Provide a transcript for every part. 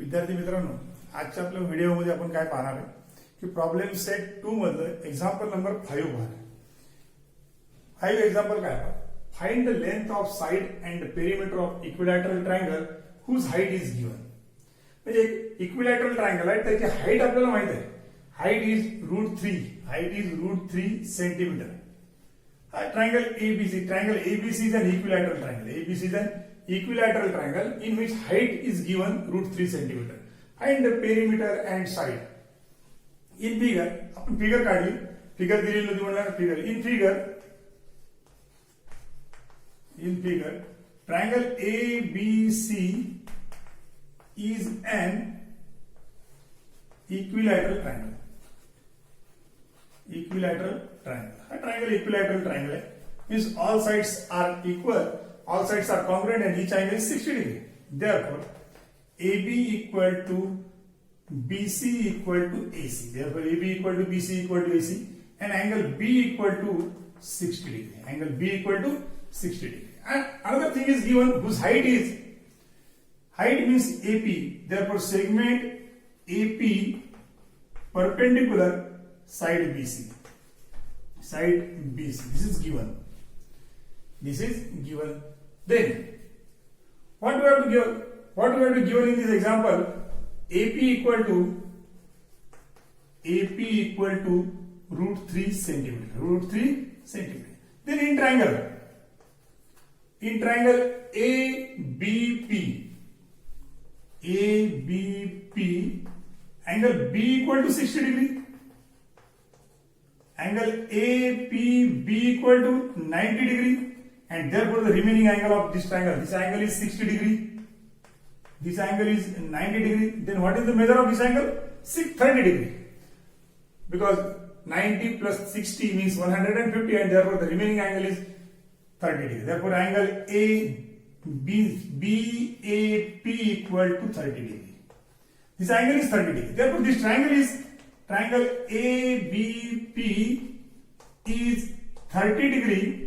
विद्यार्थी मित्रांनो, आजच्या आपल्या व्हिडिओमध्ये आपण काय पाहणार आहे की प्रॉब्लेम सेट 2 मधलं एक्झाम्पल नंबर 5 पाहणार. 5 एक्झाम्पल काय आहे? Find the length of side and perimeter of equilateral triangle whose height is given. म्हणजे इक्विलॅटरल ट्रायंगल आहे, त्याची हाईट आपल्याला माहित आहे. Height is √3. Height is √3 centimetre. हा triangle ABC. Triangle ABC is an equilateral triangle. ABC is an equilateral triangle in which height is given √3 centimeter. Find the perimeter and side. In figure, आपण figure काढली. Figure दिलेली होती म्हणणार figure. In figure, triangle ABC is an equilateral triangle. Equilateral triangle. हा triangle equilateral triangle आहे. Means all sides are equal. All sides are congruent and each angle is 60 degree. Therefore, AB equal to BC equal to AC. Therefore, AB equal to BC equal to AC and angle B equal to 60 degree. Angle B equal to 60 degree. And another thing is given whose height means AP. Therefore, segment AP perpendicular side BC. Side BC. This is given. Then, what do we have to give? What do we have to give in this example? AP equal to √3 centimeter. √3 centimeter. Then in triangle ABP, angle B equal to 60 degree. Angle APB equal to 90 degree. And therefore the remaining angle of this triangle, this angle is 60 degree, this angle is 90 degree. Then what is the measure of this angle? 30 degree. Because 90 plus 60 means 150 and therefore the remaining angle is 30 degree. Therefore angle BAP equal to 30 degree. This angle is 30 degree. Therefore this triangle ABP is 30 degree,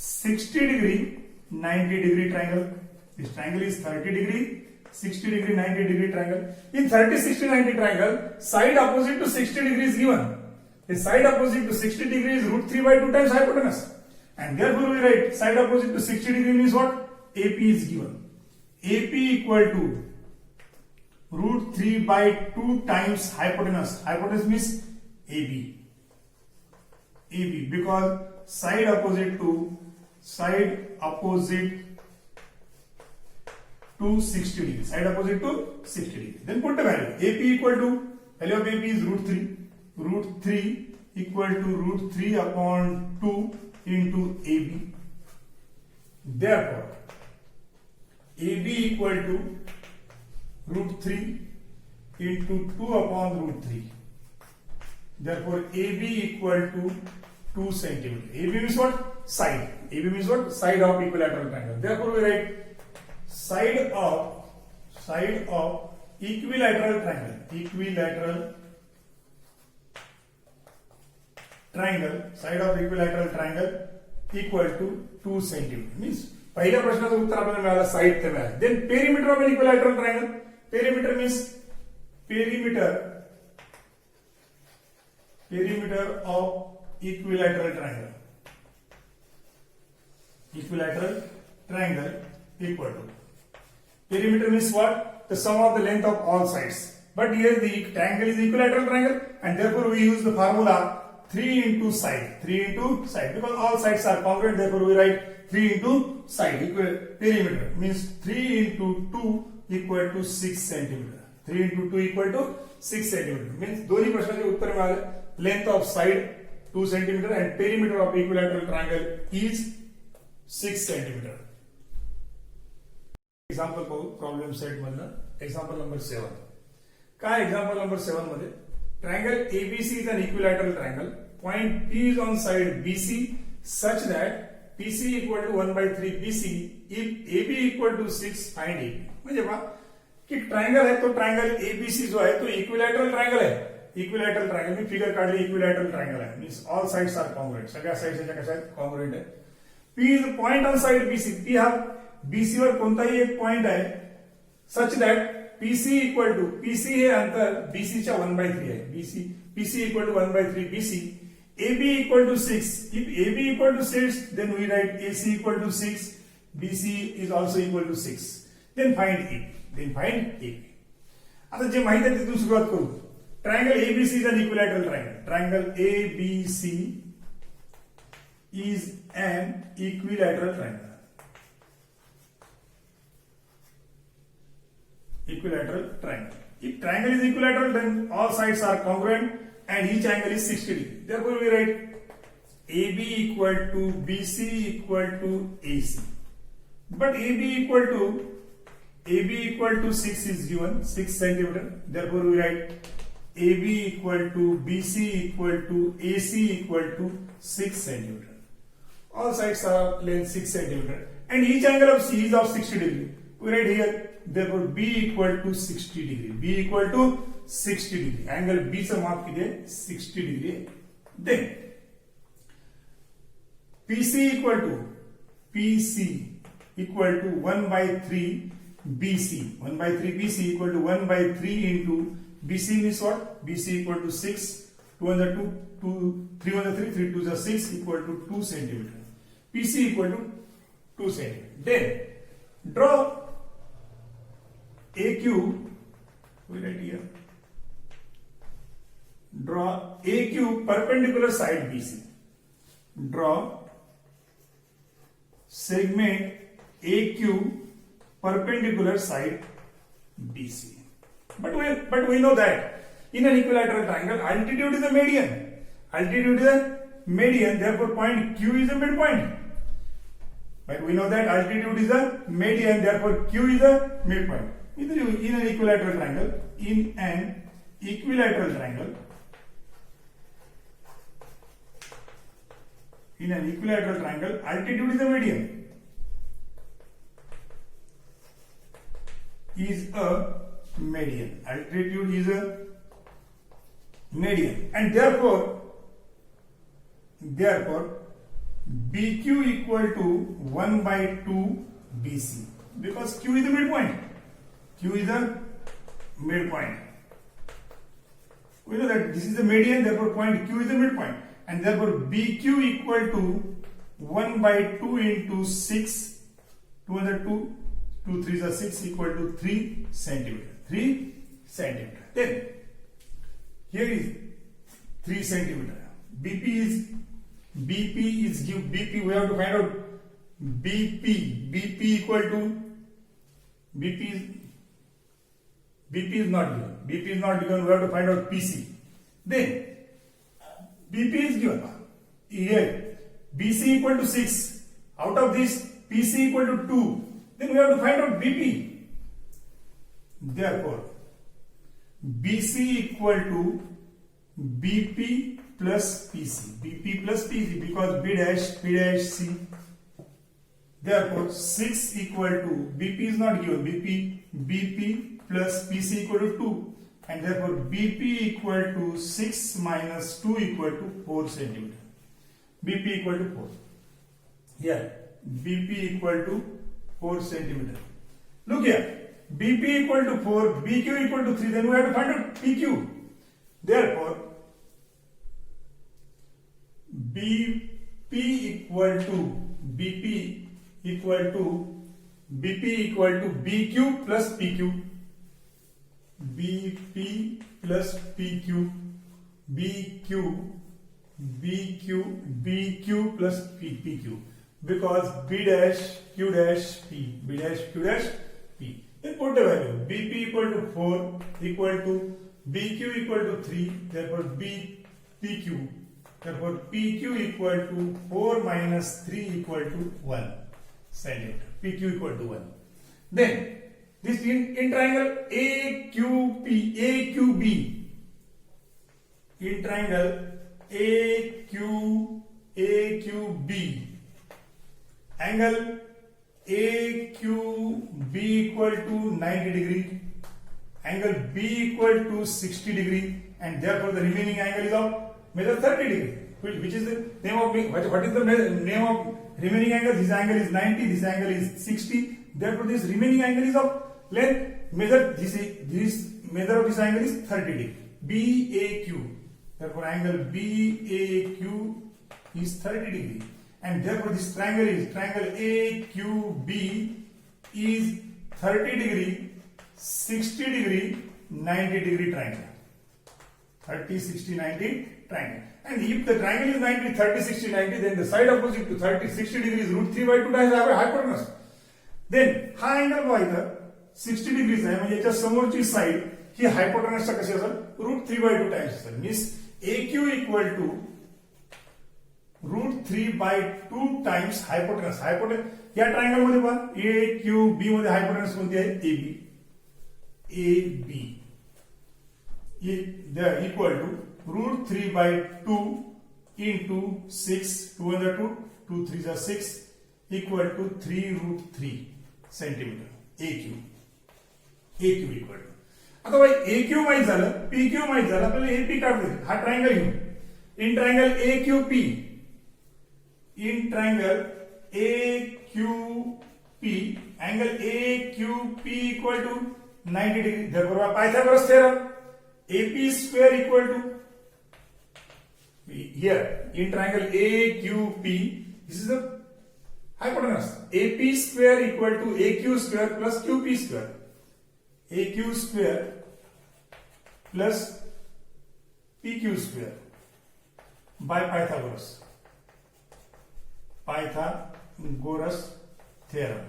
60 degree, 90 degree triangle. This triangle is 30 degree, 60 degree, 90 degree triangle. In 30, 60, 90 triangle, side opposite to 60 degree is given. The side opposite to 60 degree is √3 by 2 times hypotenuse. And therefore we write side opposite to 60 degree means what? AP is given. AP equal to √3 by 2 times hypotenuse. Hypotenuse means AB. Because side opposite to 60 degree. Side opposite to 60 degree. Then put the value. AP equal to, value of AP is √3. √3 equal to √3 upon 2 into AB. Therefore, AB equal to √3 into 2 upon √3. Therefore, AB equal to 2 centimeter. AB means what? Side. AB means what? Side of equilateral triangle. Therefore, we write side of equilateral triangle. Side of equilateral triangle equal to 2 centimeter. Means पहिल्या प्रश्नाचं उत्तर आपल्याला मिळालं, side ते मिळालं. Then perimeter of an equilateral triangle. Perimeter means perimeter of equilateral triangle. Equilateral triangle equal to. Perimeter means what? The sum of the length of all sides. But here the triangle is equilateral triangle and therefore we use the formula 3 into side. 3 into side. Because all sides are congruent, therefore we write 3 into side. Perimeter means 3 into 2 equal to 6 centimeter. 3 into 2 equal to 6 centimeter. Means दोन्ही प्रश्नाचे उत्तर मिळाले. Length of side 2 centimeter and perimeter of equilateral triangle is 6 centimeter. Example पाहू problem set मधलं. Example number 7. काय example number 7 मध्ये triangle ABC is an equilateral triangle. Point P is on side BC such that PC equal to 1/3 BC if AB equal to 6 find AB. म्हणजे पहा की triangle आहे, तो triangle ABC जो आहे तो इक्विलॅटरल ट्रायंगल आहे. इक्विलॅटरल ट्रायंगल मी फिगर काढली, इक्विलॅटरल ट्रायंगल आहे. Means all sides are congruent. सगळ्या साइड्स याच्या कशा आहेत? कॉन्ग्रुएंट आहे. P is point on side BC. P हा BC वर कोणताही एक पॉइंट आहे such that PC equal to PC हे अंतर बीसीच्या 1/3 आहे. PC equal to 1/3 BC. AB equal to 6. If AB equal to 6, then we write AC equal to 6. BC is also equal to 6. Then find AB. आता जे माहित आहे तिथून सुरुवात करू. Triangle ABC is an equilateral triangle. Triangle ABC is an equilateral triangle. Equilateral triangle. If triangle is equilateral, then all sides are congruent and each angle is 60 degree. Therefore, we write AB equal to BC equal to AC. But AB equal to 6 is given, 6 centimeter. Therefore, we write AB equal to BC equal to AC equal to 6 centimeter. All sides are length 6 centimeter and each angle of C is of 60 degree. We write here, therefore B equal to 60 degree. B equal to 60 degree. Angle B चं माप किती आहे? 60 degree आहे. Then PC equal to 1/3 BC. 1/3 BC equal to 1/3 into BC means what? BC equal to 6. 2 on the 2, 3 on the 3, 3 to the 6 equal to 2 centimeter. PC equal to 2 centimeter. Then draw AQ. We write here. Draw AQ perpendicular side BC. Draw segment AQ perpendicular side BC. But we know that in an equilateral triangle, altitude is a median. Altitude is a median. Therefore, point Q is a midpoint. But we know that altitude is a median. Therefore, Q is a midpoint. In an equilateral triangle, altitude is a median. Altitude is a median, and therefore BQ equal to 1/2 BC, because Q is a midpoint. We know that this is the median, therefore point Q is the midpoint, and therefore BQ equal to 1/2 into 6. 2 under 2, 2 3s are 6 equal to 3 centimeter. 3 centimeter. Then here is 3 centimeter. BP is we have to find out BP. BP equal to BP is not given. BP is not given. We have to find out PC. Then BP is given. Here BC equal to 6. Out of this PC equal to 2. Then we have to find out BP. Therefore, BC equal to BP plus PC. BP plus PC because B dash C. Therefore, 6 equal to BP is not given. BP plus PC equal to 2. And therefore, BP equal to 6 minus 2 equal to 4 centimeter. BP equal to 4. Here, BP equal to 4 centimeter. Look here, BP equal to 4, BQ equal to 3, then we have to find out PQ. Therefore, BP equal to BQ plus PQ. BP plus PQ. BQ plus PQ. Because B dash Q dash P. Then put the value. BP equal to 4 equal to BQ equal to 3. Therefore PQ. Therefore PQ equal to 4 minus 3 equal to 1 centimeter. PQ equal to 1. Then this in triangle AQB. In triangle AQB. Angle AQB equal to 90 degree, angle B equal to 60 degree, and therefore the remaining angle is of measure 30 degree. Which is the name of what is the name of remaining angle? This angle is 90, this angle is 60. Therefore, this remaining angle is of length measure of this angle is 30 degree. BAQ. Therefore, angle BAQ is 30 degree. And therefore, this triangle AQB is 30 degree, 60 degree, 90 degree triangle. 30, 60, 90 triangle. And if the triangle is 90, 30, 60, 90, then the side opposite to 30, 60 degree is root 3 by 2 times hypotenuse. Then हा angle बघा इथं 60 degrees आहे, म्हणजे याच्या समोरची side ही हायपोटेनसच्या कशी असेल, रूट 3 by 2 टाइम्स असेल. Means AQ equal to root 3 by 2 times hypotenuse. या ट्रायंगल मध्ये पहा AQB मध्ये हायपोटेनस कोणती आहे, AB equal to root 3 by 2 into 6, 2 and 2, 2 3 are 6 equal to 3 root 3 centimetre AQ equal to. आता भाई AQ माहित झालं, PQ माहित झालं, आपल्याला AP काढता येईल. हा ट्रायंगल घेऊ. In triangle AQP angle AQP equal to 90 degree. Therefore, Pythagoras theorem AP square equal to, here in triangle AQP, this is the hypotenuse. AP square equal to AQ square plus QP square. AQ square plus PQ square by Pythagoras theorem.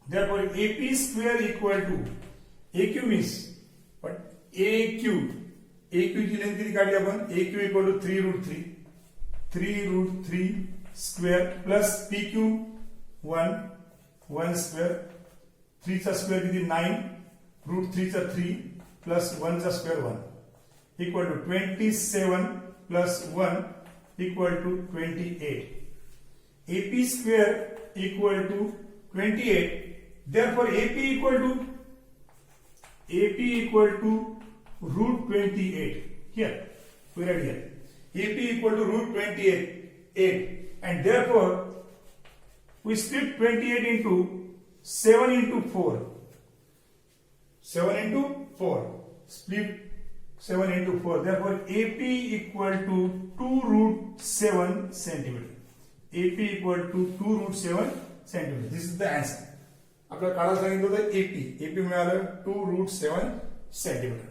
Therefore, AP square equal to AQ means but AQ ची length किती काढली आपण, AQ equal to 3 root 3 square plus PQ 1 square, 3 चा square किती 9, root 3 चा 3 plus 1 चा square 1 equal to 27 plus 1 equal to 28. AP square equal to 28. Therefore, AP equal to root 28. Here, we write here. AP equal to root 28. And therefore, we split 28 into 7 into 4. 7 into 4. Split 7 into 4. Therefore, AP equal to 2 root 7 centimeter. AP equal to 2 root 7 centimeter. This is the answer. आपल्याला काढायला सांगितलं होतं AP मिळालं 2 root 7 centimeter.